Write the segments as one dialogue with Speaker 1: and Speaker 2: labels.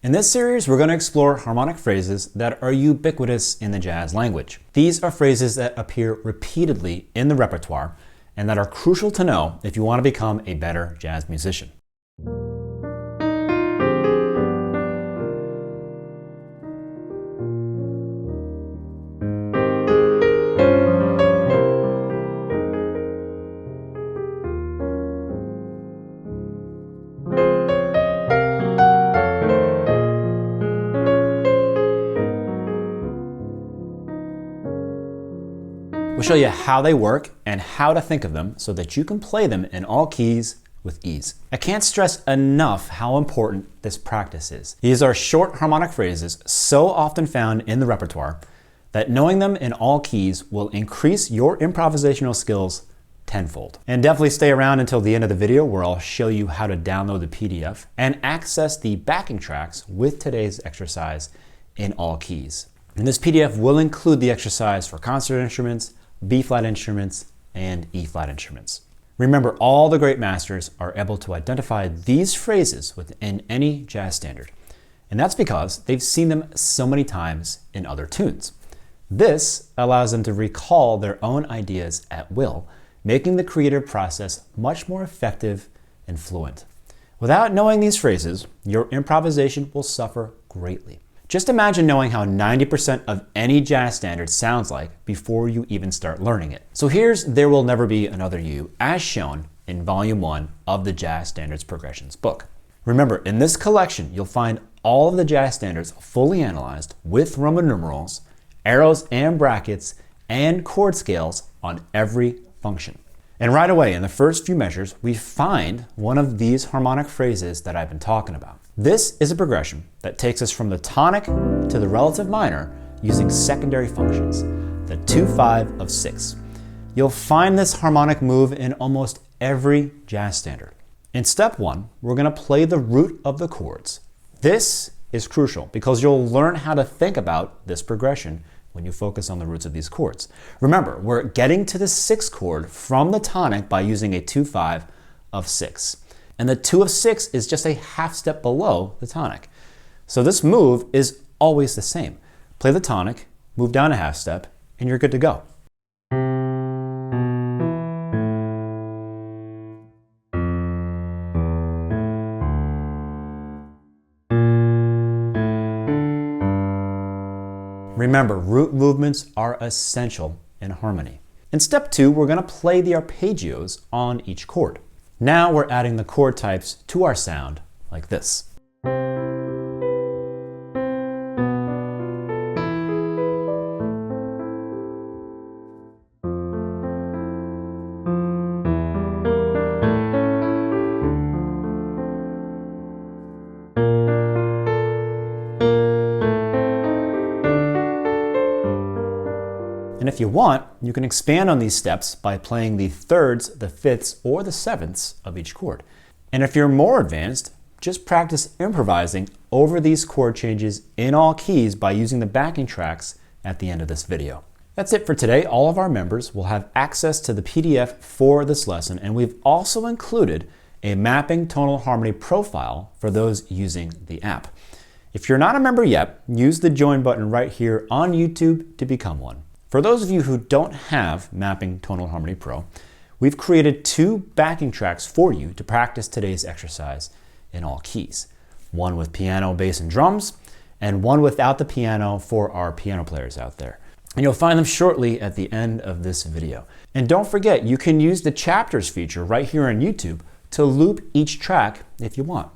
Speaker 1: In this series, we're going to explore harmonic phrases that are ubiquitous in the jazz language. These are phrases that appear repeatedly in the repertoire and that are crucial to know if you want to become a better jazz musician. We'll show you how they work and how to think of them so that you can play them in all keys with ease. I can't stress enough how important this practice is. These are short harmonic phrases so often found in the repertoire that knowing them in all keys will increase your improvisational skills tenfold. And definitely stay around until the end of the video where I'll show you how to download the PDF and access the backing tracks with today's exercise in all keys. And this PDF will include the exercise for concert instruments, B-flat instruments, and E-flat instruments. Remember, all the great masters are able to identify these phrases within any jazz standard. And that's because they've seen them so many times in other tunes. This allows them to recall their own ideas at will, making the creative process much more effective and fluent. Without knowing these phrases, your improvisation will suffer greatly. Just imagine knowing how 90% of any jazz standard sounds like before you even start learning it. So here's There Will Never Be Another You, as shown in Volume 1 of the Jazz Standards Progressions book. Remember, in this collection, you'll find all of the jazz standards fully analyzed with Roman numerals, arrows and brackets, and chord scales on every function. And right away, in the first few measures, we find one of these harmonic phrases that I've been talking about. This is a progression that takes us from the tonic to the relative minor using secondary functions, the 2-5 of 6. You'll find this harmonic move in almost every jazz standard. In step 1, we're going to play the root of the chords. This is crucial because you'll learn how to think about this progression when you focus on the roots of these chords. Remember, we're getting to the 6th chord from the tonic by using a 2-5 of 6. And the 2 of 6 is just a half step below the tonic. So this move is always the same. Play the tonic, move down a half step, and you're good to go. Remember, root movements are essential in harmony. In step 2, we're going to play the arpeggios on each chord. Now we're adding the chord types to our sound like this. And if you want, you can expand on these steps by playing the thirds, the fifths, or the sevenths of each chord. And if you're more advanced, just practice improvising over these chord changes in all keys by using the backing tracks at the end of this video. That's it for today. All of our members will have access to the PDF for this lesson, and we've also included a mapping tonal harmony profile for those using the app. If you're not a member yet, use the join button right here on YouTube to become one. For those of you who don't have Mapping Tonal Harmony Pro, we've created 2 backing tracks for you to practice today's exercise in all keys. One with piano, bass, and drums, and one without the piano for our piano players out there. And you'll find them shortly at the end of this video. And don't forget, you can use the chapters feature right here on YouTube to loop each track if you want.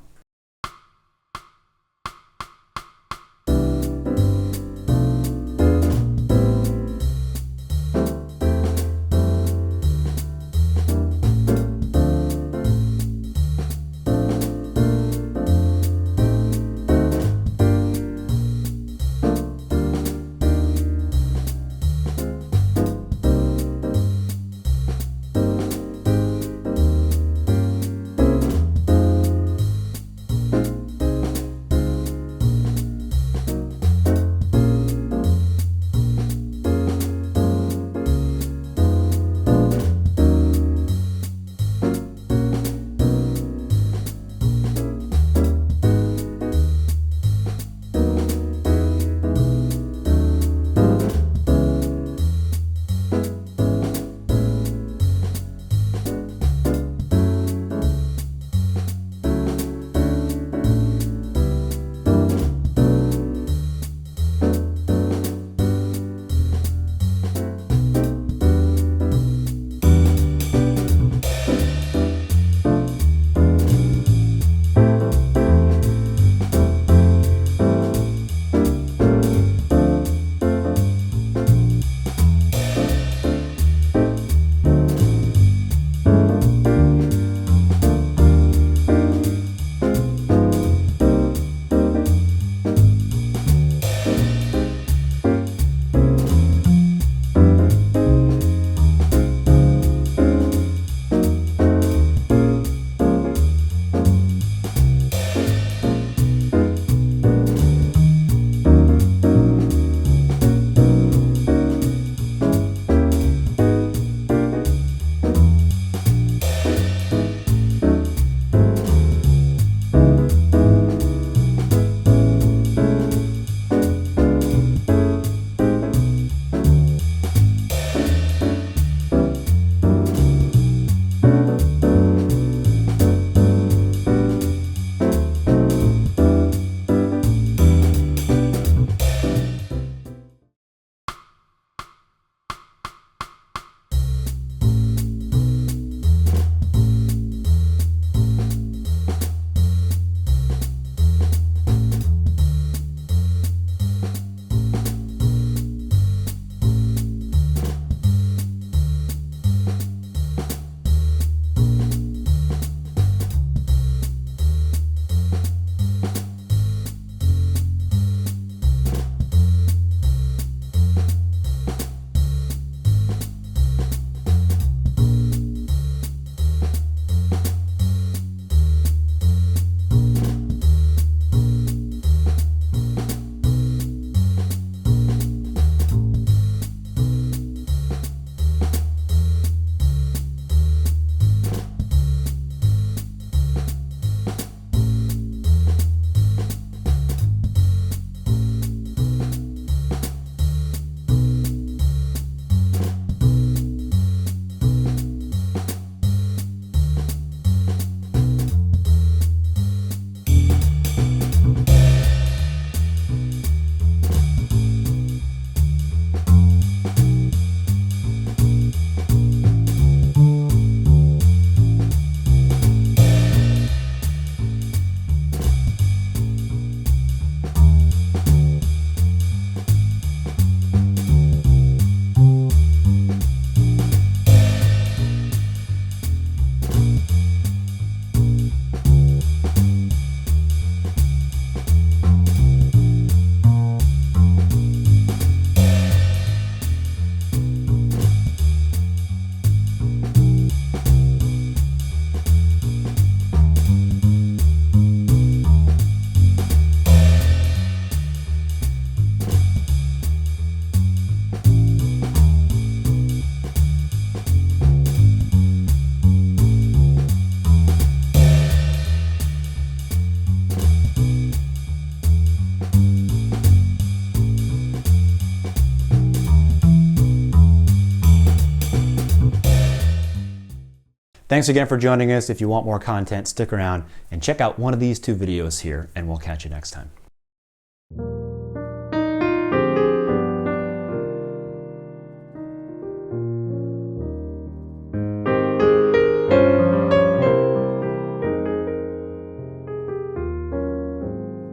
Speaker 1: Thanks again for joining us. If you want more content, stick around and check out one of these two videos here, and we'll catch you next time.